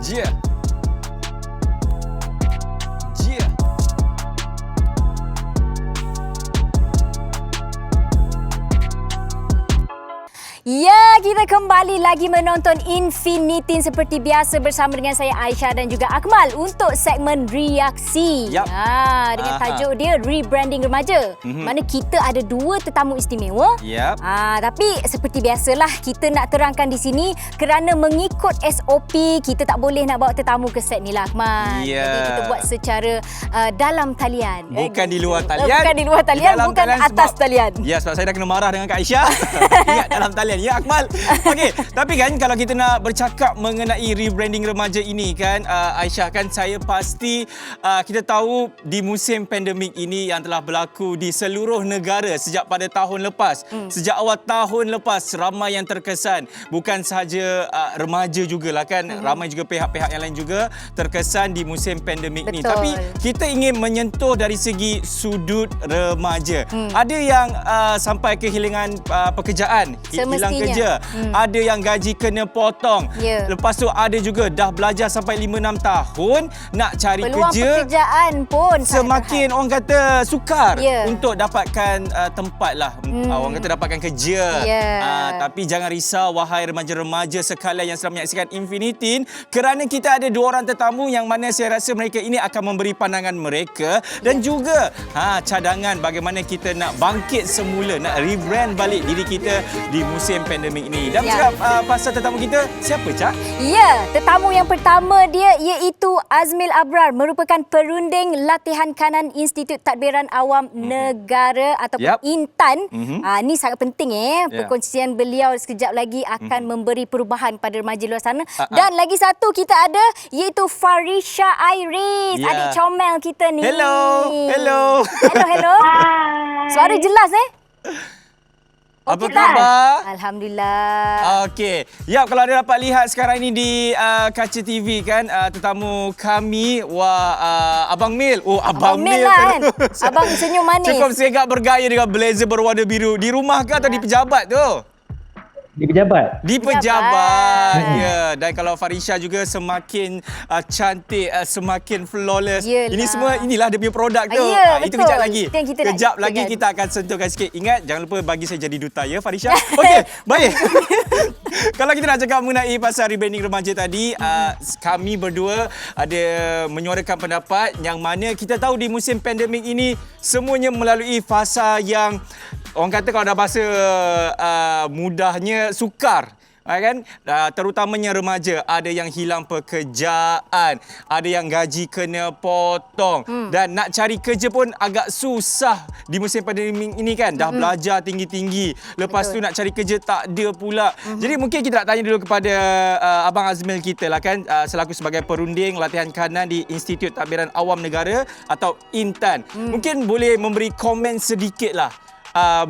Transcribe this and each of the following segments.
Yeah. Yeah. Ya, kita kembali lagi menonton Infinitin seperti biasa bersama dengan saya Aisyah dan juga Akmal untuk segmen reaksi. Yap. Dengan tajuk dia rebranding remaja. Mana kita ada dua tetamu istimewa. Yap. Tapi seperti biasalah kita nak terangkan di sini kerana mengikut SOP kita tak boleh nak bawa tetamu ke set ni lah Akmal. Ya. Jadi kita buat secara dalam talian. Bukan di luar talian. Bukan di luar talian, Di dalam bukan talian atas sebab- talian. Ya, sebab saya dah kena marah dengan Kak Aisyah. Ingat dalam talian. Ya, Akmal. Okey, tapi kan kalau kita nak bercakap mengenai rebranding remaja ini kan, Aisyah, kan saya pasti kita tahu di musim pandemik ini yang telah berlaku di seluruh negara sejak pada tahun lepas. Sejak awal tahun lepas, ramai yang terkesan. Bukan sahaja remaja jugalah kan, ramai juga pihak-pihak yang lain juga terkesan di musim pandemik ni. Betul. Tapi kita ingin menyentuh dari segi sudut remaja. Ada yang sampai kehilangan pekerjaan, hilang Semestinya. kerja. Ada yang gaji kena potong. Ya. Lepas tu ada juga dah belajar sampai 5-6 tahun nak cari Peluang kerja. pekerjaan pun Semakin orang kata sukar Ya. untuk dapatkan tempat lah. Orang kata dapatkan kerja. Ya. Tapi jangan risau wahai remaja-remaja sekalian yang sedang menyaksikan Infinitin, kerana kita ada dua orang tetamu yang mana saya rasa mereka ini akan memberi pandangan mereka dan juga cadangan bagaimana kita nak bangkit semula, nak rebrand balik diri kita di musim pandemik ini. Dan Ya. bercakap pasal tetamu kita, siapa Cak? Ya, tetamu yang pertama dia iaitu Azmil Abrar, merupakan perunding latihan kanan Institut Tadbiran Awam Negara ataupun Yap. Intan. Ni sangat penting Ya. Perkongsian beliau sekejap lagi akan memberi perubahan pada remaja luar sana. Dan lagi satu kita ada iaitu Farisha Iris, Ya. adik comel kita ni. Hello. Hello. Hello. Suara jelas Apa Okey tak? khabar? Alhamdulillah. Okey. Yap, kalau anda dapat lihat sekarang ini di kaca TV kan, tetamu kami, Abang Mil. Oh, Abang Mil lah kan. Abang senyum manis. Cukup segak bergaya dengan blazer berwarna biru. Di rumah ke atau di pejabat tu? Di pejabat. Di pejabat. Ya, dan kalau Farisha juga semakin cantik, semakin flawless. Yelah. Ini semua, inilah dia punya produk tu. Ya, Itu betul. kejap lagi. Itu yang kita nak Kejap lagi ceritakan. kita akan sentuhkan sikit. Ingat, jangan lupa bagi saya jadi duta ya Farisha. Okey, baik. Kalau kita nak cakap mengenai pasal rebranding remaja tadi, kami berdua ada menyuarakan pendapat yang mana kita tahu di musim pandemik ini semuanya melalui fasa yang orang kata kalau dah bahasa mudahnya sukar. Kan? Terutamanya remaja, ada yang hilang pekerjaan, ada yang gaji kena potong dan nak cari kerja pun agak susah di musim pandemik ini kan. Dah belajar tinggi-tinggi, lepas tu nak cari kerja tak ada pula. Jadi mungkin kita nak tanya dulu kepada Abang Azmil kita lah kan, selaku sebagai perunding latihan kanan di Institut Tadbiran Awam Negara atau Intan. Mungkin boleh memberi komen sedikit lah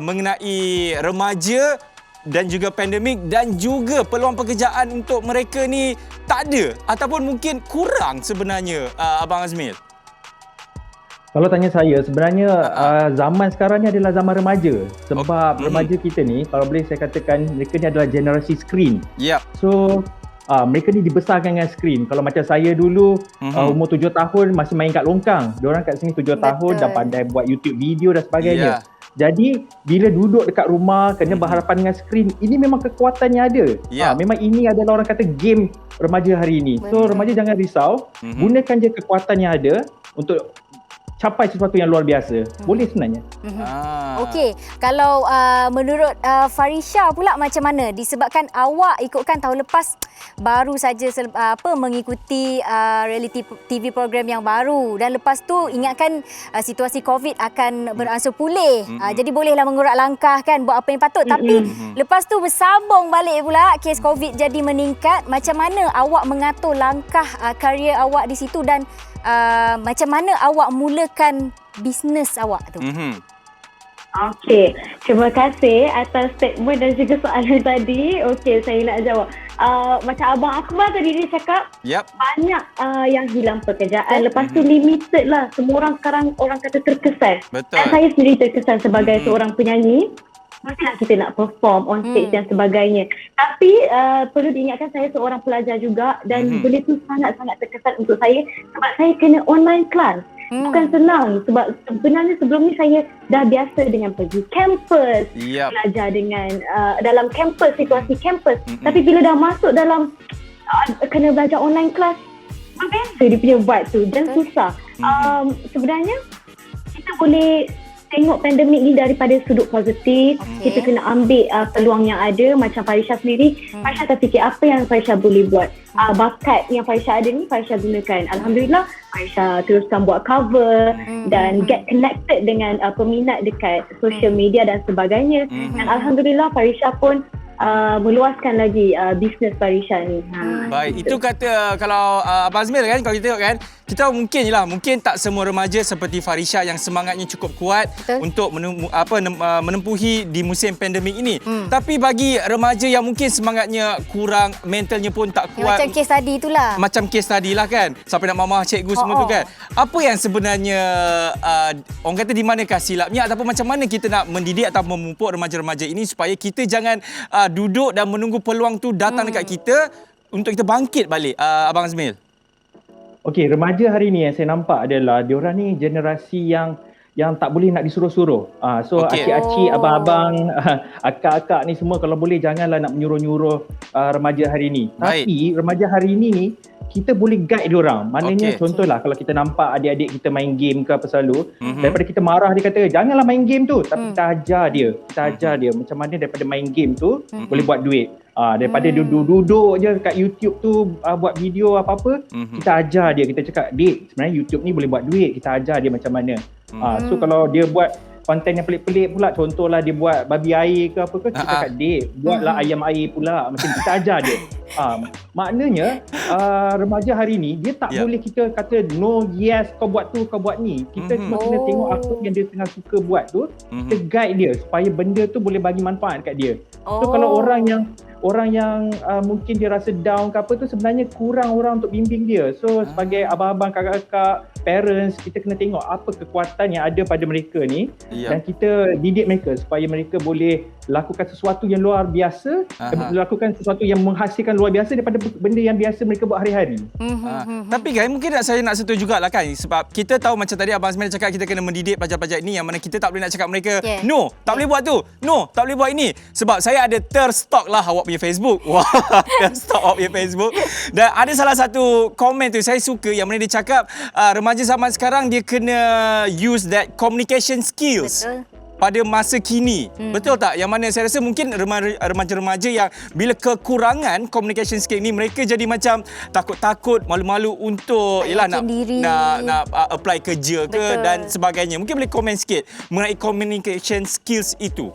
mengenai remaja dan juga pandemik dan juga peluang pekerjaan untuk mereka ni tak ada ataupun mungkin kurang sebenarnya, Abang Azmil. Kalau tanya saya, sebenarnya zaman sekarang ni adalah zaman remaja. Sebab remaja kita ni, kalau boleh saya katakan, mereka ni adalah generasi skrin. Yep. So, mereka ni dibesarkan dengan skrin. Kalau macam saya dulu, umur 7 tahun masih main kat longkang. Diorang kat sini 7 tahun dah pandai buat YouTube video dan sebagainya. Yeah. Jadi, bila duduk dekat rumah, kena berhadapan dengan skrin, ini memang kekuatannya ada. Yeah. Memang ini adalah orang kata game remaja hari ini. So, remaja jangan risau. Gunakan je kekuatan yang ada untuk capai sesuatu yang luar biasa. Boleh sebenarnya. Okey, kalau menurut Farisha pula macam mana? Disebabkan awak ikutkan tahun lepas baru saja mengikuti reality TV program yang baru dan lepas tu ingatkan situasi COVID akan beransur pulih. Jadi bolehlah mengurat langkah kan buat apa yang patut. Tapi lepas tu bersambung balik pula kes COVID jadi meningkat. Macam mana awak mengatur langkah karier awak di situ dan macam mana awak mulakan bisnes awak tu? Okey, terima kasih atas statement dan juga soalan tadi. Okey, saya nak jawab. Macam Abang Akmal tadi dia cakap, banyak yang hilang pekerjaan. Lepas tu limited lah. Semua orang sekarang orang kata terkesan. Betul. Dan saya sendiri terkesan sebagai seorang penyanyi. mestilah kita nak perform on stage dan sebagainya. Tapi perlu diingatkan saya seorang pelajar juga dan benda tu sangat-sangat terkesan untuk saya sebab saya kena online class. Bukan senang sebab sebenarnya sebelum ni saya dah biasa dengan pergi kampus, belajar dengan dalam kampus, situasi kampus. Tapi bila dah masuk dalam kena belajar online class, berbeza dia punya vibe tu dan susah. Sebenarnya kita boleh tengok pandemik ni daripada sudut positif. Kita kena ambil peluang yang ada. Macam Farisha sendiri, Farisha terfikir apa yang Farisha boleh buat. Bakat yang Farisha ada ni Farisha gunakan. Alhamdulillah Farisha teruskan buat cover dan get connected dengan peminat dekat social media dan sebagainya. Dan Alhamdulillah Farisha pun meluaskan lagi bisnes Farisha ni. Baik, itu kata kalau Abang Azmil kan, kalau kita tengok kan, kita mungkin tak semua remaja seperti Farisha yang semangatnya cukup kuat untuk menempuhi di musim pandemik ini. Tapi bagi remaja yang mungkin semangatnya kurang, mentalnya pun tak kuat. Macam case tadi itulah. Macam case tadi lah kan. Sampai nak mamah cikgu semua tu kan. Apa yang sebenarnya orang kata di manakah silapnya ataupun macam mana kita nak mendidik atau memupuk remaja-remaja ini supaya kita jangan duduk dan menunggu peluang tu datang dekat kita untuk kita bangkit balik, Abang Azmil? Okey, remaja hari ni yang saya nampak adalah diorang ni generasi yang tak boleh nak disuruh-suruh. So acik-acik, abang-abang, akak-akak ni semua kalau boleh janganlah nak menyuruh-nyuruh remaja hari ni. Tapi remaja hari ni kita boleh guide diorang. Maknanya contohlah kalau kita nampak adik-adik kita main game ke apa selalu, daripada kita marah dia kata janganlah main game tu, tapi kita ajar dia macam mana daripada main game tu boleh buat duit. Daripada duduk je kat YouTube tu buat video apa-apa, kita ajar dia, kita cakap, "Dik, sebenarnya YouTube ni boleh buat duit." Kita ajar dia macam mana. So kalau dia buat konten yang pelik-pelik pula, contohlah dia buat babi air ke apa ke, kita cakap, "Dik, buatlah ayam air pula." Macam kita ajar dia. Maknanya remaja hari ni dia tak boleh kita kata no, yes, kau buat tu, kau buat ni. Kita cuma kena tengok apa yang dia tengah suka buat tu, kita guide dia supaya benda tu boleh bagi manfaat kat dia. So kalau orang yang mungkin dia rasa down ke apa tu, sebenarnya kurang orang untuk bimbing dia. So sebagai abang-abang, kakak-kakak, parents, kita kena tengok apa kekuatan yang ada pada mereka ni dan kita didik mereka supaya mereka boleh lakukan sesuatu yang luar biasa, lakukan sesuatu yang menghasilkan luar biasa daripada benda yang biasa mereka buat hari-hari. Tapi kan mungkin saya nak sentuh jugalah kan, sebab kita tahu macam tadi Abang Azmil cakap kita kena mendidik pelajar-pelajar ini yang mana kita tak boleh nak cakap mereka no, tak boleh buat tu, no, tak boleh buat ini. Sebab saya ada terstok lah awak punya Facebook. Wah, terstok awak punya Facebook. Dan ada salah satu komen tu saya suka yang mana dia cakap remaja zaman sekarang dia kena use that communication skills. Betul. Pada masa kini. Betul tak? Yang mana saya rasa mungkin remaja-remaja yang bila kekurangan communication skill ni, mereka jadi macam takut-takut, malu-malu untuk nak apply kerja ke dan sebagainya. Mungkin boleh komen sikit mengenai communication skills itu.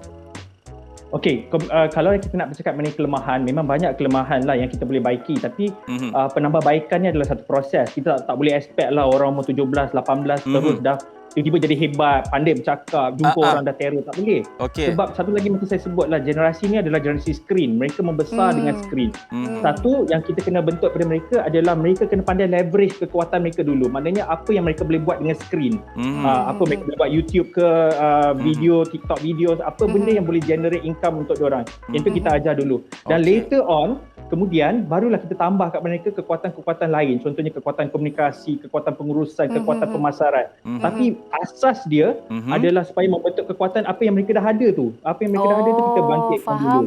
Okey, kalau kita nak bercakap mengenai kelemahan, memang banyak kelemahan lah yang kita boleh baiki, tapi penambahbaikannya adalah satu proses. Kita tak boleh expect lah orang umur 17, 18 terus dah tiba-tiba jadi hebat, pandai bercakap, jumpa orang dah terror, tak boleh. Sebab satu lagi macam saya sebutlah, generasi ni adalah generasi skrin. Mereka membesar dengan skrin. Satu yang kita kena bentuk pada mereka adalah mereka kena pandai leverage kekuatan mereka dulu. Maknanya apa yang mereka boleh buat dengan skrin. Apa mereka boleh buat YouTube ke, video, TikTok video, apa benda yang boleh generate income untuk diorang. Yang tu kita ajar dulu. Dan later on, kemudian barulah kita tambah kat mereka kekuatan-kekuatan lain. Contohnya kekuatan komunikasi, kekuatan pengurusan, kekuatan pemasaran. Tapi asas dia adalah supaya membentuk kekuatan apa yang mereka dah ada tu. Apa yang mereka dah ada tu kita bangkitkan dulu.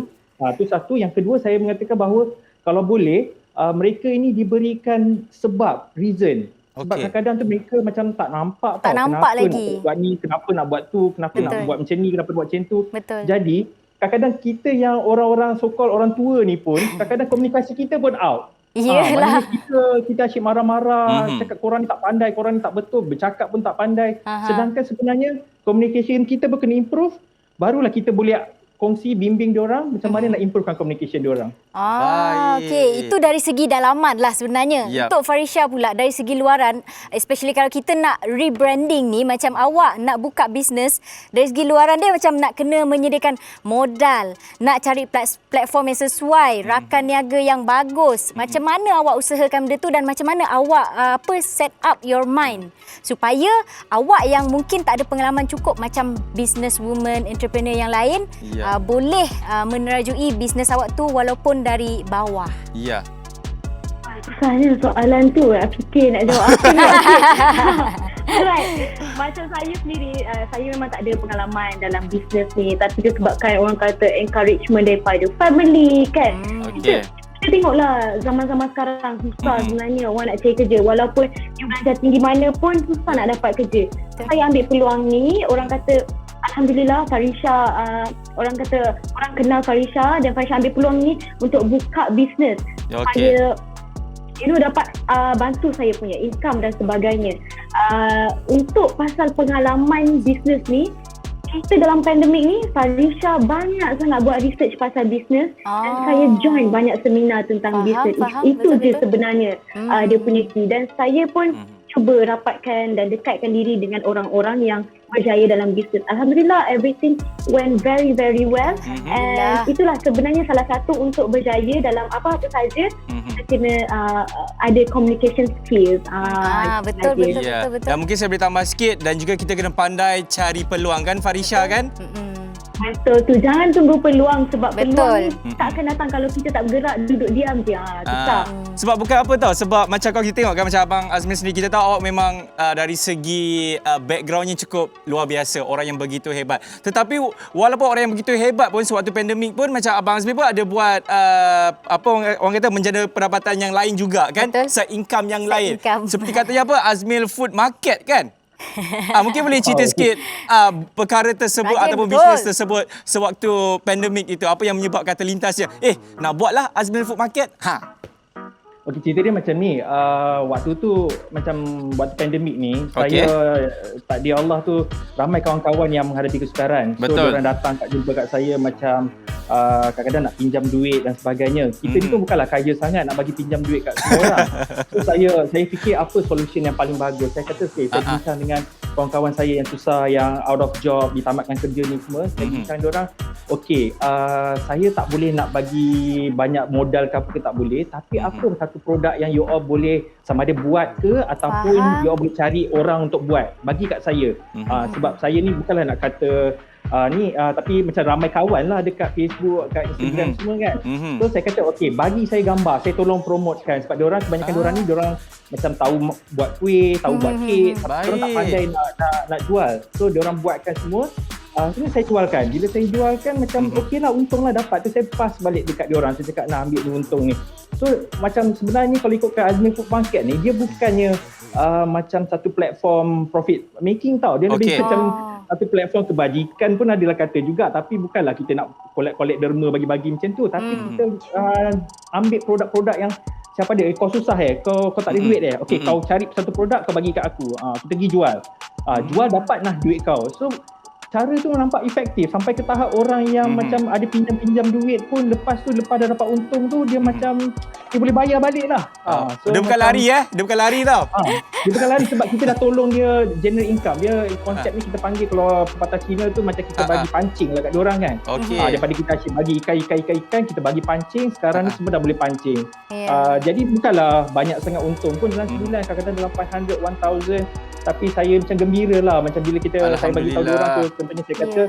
Itu satu. Yang kedua, saya mengatakan bahawa kalau boleh mereka ini diberikan sebab, reason. Sebab kadang-kadang tu mereka macam tak nampak nampak kenapa lagi nak buat ni, kenapa nak buat tu, kenapa nak buat macam ni, kenapa buat macam tu. Jadi kadang-kadang kita yang orang-orang so-called orang tua ni pun kadang-kadang komunikasi kita pun out. Iyalah. Kita asyik marah-marah, cakap korang ni tak pandai, korang ni tak betul, bercakap pun tak pandai. Sedangkan sebenarnya communication kita pun kena improve, barulah kita boleh kongsi, bimbing diorang macam mana nak improvekan communication diorang. Okey, itu dari segi dalaman lah sebenarnya. Untuk Farisha pula dari segi luaran, especially kalau kita nak rebranding ni, macam awak nak buka bisnes, dari segi luaran dia macam nak kena menyediakan modal, nak cari platform yang sesuai, rakan niaga yang bagus. Macam mana awak usahakan benda tu dan macam mana awak set up your mind supaya awak yang mungkin tak ada pengalaman cukup macam businesswoman, entrepreneur yang lain, boleh menerajui bisnes awak tu walaupun dari bawah? Ya. Susahnya soalan tu, nak fikir nak jawab apa ni. Alright, macam saya sendiri, saya memang tak ada pengalaman dalam bisnes ni, tapi disebabkan orang kata encouragement daripada family kan. Okey. Kita tengoklah zaman-zaman sekarang susah sebenarnya orang nak cari kerja, walaupun you belajar tinggi mana pun susah nak dapat kerja. Saya ambil peluang ni, orang kata Alhamdulillah Farisha, orang kata orang kenal Farisha dan Farisha ambil peluang ni untuk buka bisnes. Saya dapat bantu saya punya income dan sebagainya. Untuk pasal pengalaman bisnes ni, kita dalam pandemik ni, Farisha banyak sangat buat research pasal bisnes dan saya join banyak seminar tentang bisnes. Itu je sebenarnya dia punya key, dan saya pun cuba rapatkan dan dekatkan diri dengan orang-orang yang berjaya dalam bisnes. Alhamdulillah, everything went very very well. And itulah sebenarnya salah satu untuk berjaya dalam apa-apa saja, kita kena ada communication skills. Betul. Dan mungkin saya boleh tambah sikit, dan juga kita kena pandai cari peluang kan Farisha kan? Betul tu, jangan tunggu peluang, sebab peluang ni tak akan datang kalau kita tak bergerak, duduk diam je. Susah. Sebab bukan apa tau, sebab macam kalau kita tengok kan, macam Abang Azmil sendiri, kita tahu awak memang dari segi backgroundnya cukup luar biasa, orang yang begitu hebat. Tetapi walaupun orang yang begitu hebat pun, sewaktu pandemik pun macam Abang Azmil pun ada buat orang kata menjana pendapatan yang lain juga kan. Se-income yang lain. Seperti katanya apa, Azmil Food Market kan? Mungkin boleh cerita sikit perkara tersebut ataupun bisnes tersebut sewaktu pandemik itu, apa yang menyebabkan terlintasnya nak buatlah Azmil Food Market. Okey, cerita dia macam ni. Waktu tu macam waktu pandemik ni, saya takdir Allah tu ramai kawan-kawan yang menghadapi kesukaran. So diorang datang jumpa kat saya macam kadang-kadang nak pinjam duit dan sebagainya. Kita ni pun bukanlah kaya sangat nak bagi pinjam duit kat semua orang. So saya fikir apa solution yang paling bagus. Saya kata saya bincang dengan kawan-kawan saya yang susah, yang out of job, ditamatkan kerja ni semua. Saya bincang dengan diorang, saya tak boleh nak bagi banyak modal ke apa ke, tak boleh, tapi apa satu produk yang you all boleh sama ada buat ke ataupun you all boleh cari orang untuk buat, bagi kat saya. Sebab saya ni bukanlah nak kata tapi macam ramai kawan lah dekat Facebook, kat Instagram semua kan. So saya kata bagi saya gambar, saya tolong promotekan, sebab diorang kebanyakan diorang ni diorang macam tahu buat kuih, tahu buat kek, tapi diorang tak pandai nak jual. So diorang buatkan semua. Sebenarnya saya jualkan. Bila saya jualkan macam okeylah, untunglah dapat tu, saya pass balik dekat diorang. Saya cakap nak ambil ni untung ni. So macam sebenarnya kalau ikutkan Azmil Food Market ni, dia bukannya macam satu platform profit making tau. Dia lebih macam satu platform kebajikan pun adalah kata juga, tapi bukanlah kita nak collect derma bagi-bagi macam tu, tapi kita ambil produk-produk yang siapa ada, kau susah kau tak ada duit kau cari satu produk, kau bagi kat aku, kita pergi jual, jual dapat lah duit kau. So cara tu nampak efektif sampai ke tahap orang yang macam ada pinjam duit pun, lepas dah dapat untung tu, dia macam dia boleh bayar balik lah. So dia bukan lari dia bukan lari tau. Dia bukan lari sebab kita dah tolong dia generate income. Dia konsep ni kita panggil, kalau pepatah Cina tu macam kita bagi pancing lah kat diorang kan. Daripada kita asyik bagi ikan, kita bagi pancing, sekarang ni semua dah boleh pancing. Jadi bukanlah banyak sangat untung pun, dalam sebulan kadang-kadang dalam 500, 1000, tapi saya macam gembira lah macam bila saya bagi tahu diorang tu. Contohnya saya kata,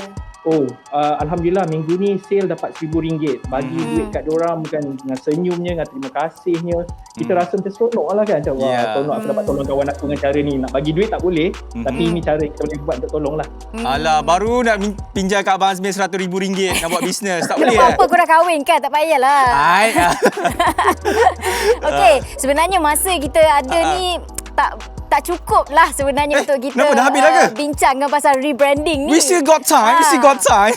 Alhamdulillah minggu ni sale dapat RM1,000. Bagi duit kat diorang bukan dengan senyumnya, dengan terima kasihnya. Kita rasa macam seronok lah kan. Macam seronok aku dapat tolong kawan aku dengan cara ni. Nak bagi duit tak boleh, tapi ini cara kita boleh buat untuk tolong lah. Alah, baru nak pinjam kat Abang Azmil RM100,000 nak buat bisnes. Tak boleh apa kau dah kahwin kan, tak payahlah. Okey, sebenarnya masa kita ada ni tak cukup lah sebenarnya untuk kita bincangkan pasal rebranding ni. We still got time.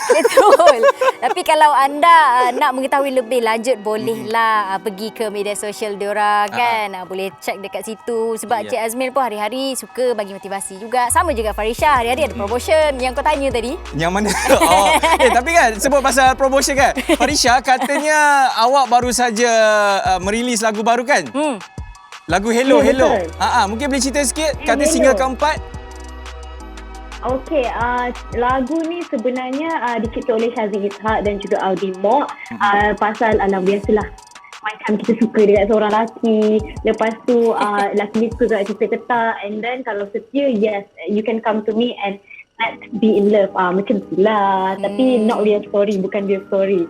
Betul. Tapi kalau anda nak mengetahui lebih lanjut, bolehlah pergi ke media sosial diorang kan. Boleh check dekat situ. Sebab Cik Azmil pun hari-hari suka bagi motivasi juga. Sama juga Farisha, hari-hari ada promotion yang kau tanya tadi. Yang mana? Tapi kan sebut pasal promotion kan, Farisha katanya awak baru saja merilis lagu baru kan? Lagu Hello. Mungkin boleh cerita sikit, kata single keempat. Okey, lagu ni sebenarnya dicipta oleh Shazzy Ishak dan juga Audi Mok. Pasal biasalah, macam kita suka dengan seorang lelaki, lepas tu lelaki ni suka kat kita ketak, and then kalau setia, yes, you can come to me and let's be in love. Macam itulah. Tapi not real story, bukan real story.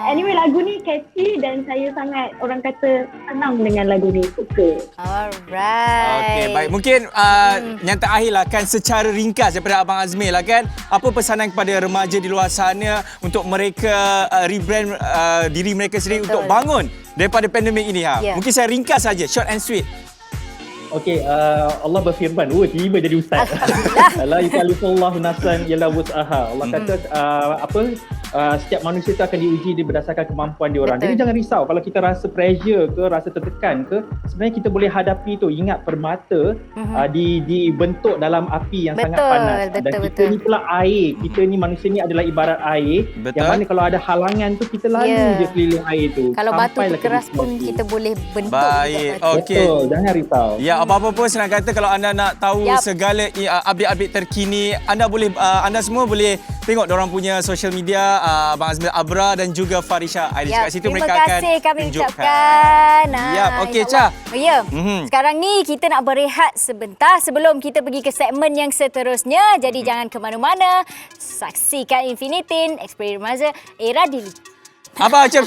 Anyway, lagu ni catchy dan saya sangat, orang kata, senang dengan lagu ni, suka. Alright. Okey, baik. Mungkin yang terakhir lah kan, secara ringkas daripada Abang Azmil lah kan, apa pesanan kepada remaja di luar sana untuk mereka rebrand diri mereka sendiri untuk bangun daripada pandemik ini? Mungkin saya ringkas saja, short and sweet. Okey, Allah berfirman, tiba jadi ustaz. La yukallifullahu nafsan illa wus'aha. Allah kata setiap manusia itu akan diuji berdasarkan kemampuan dia orang. Jadi jangan risau kalau kita rasa pressure ke, rasa tertekan ke, sebenarnya kita boleh hadapi tu. Ingat permata dibentuk dalam api yang sangat panas. Dan kita ni pula air. Kita ni manusia ni adalah ibarat air. Yang mana kalau ada halangan tu kita lalu je keliling air tu. Kalau batu keras pun kita boleh bentuk. Baik, okey. Betul, jangan risau. Ya, apa-apa pun senang kata, kalau anda nak tahu segala update-update terkini, anda semua boleh tengok diorang punya social media, Abang Azmil Abra dan juga Farisha Irish. Kat situ mereka akan terima kasih kami ucapkan. Okey, Cha. Sekarang ni kita nak berehat sebentar sebelum kita pergi ke segmen yang seterusnya. Jadi jangan ke mana-mana. Saksikan Infinitin, Experience Remaja Era Dili. Abang, jap.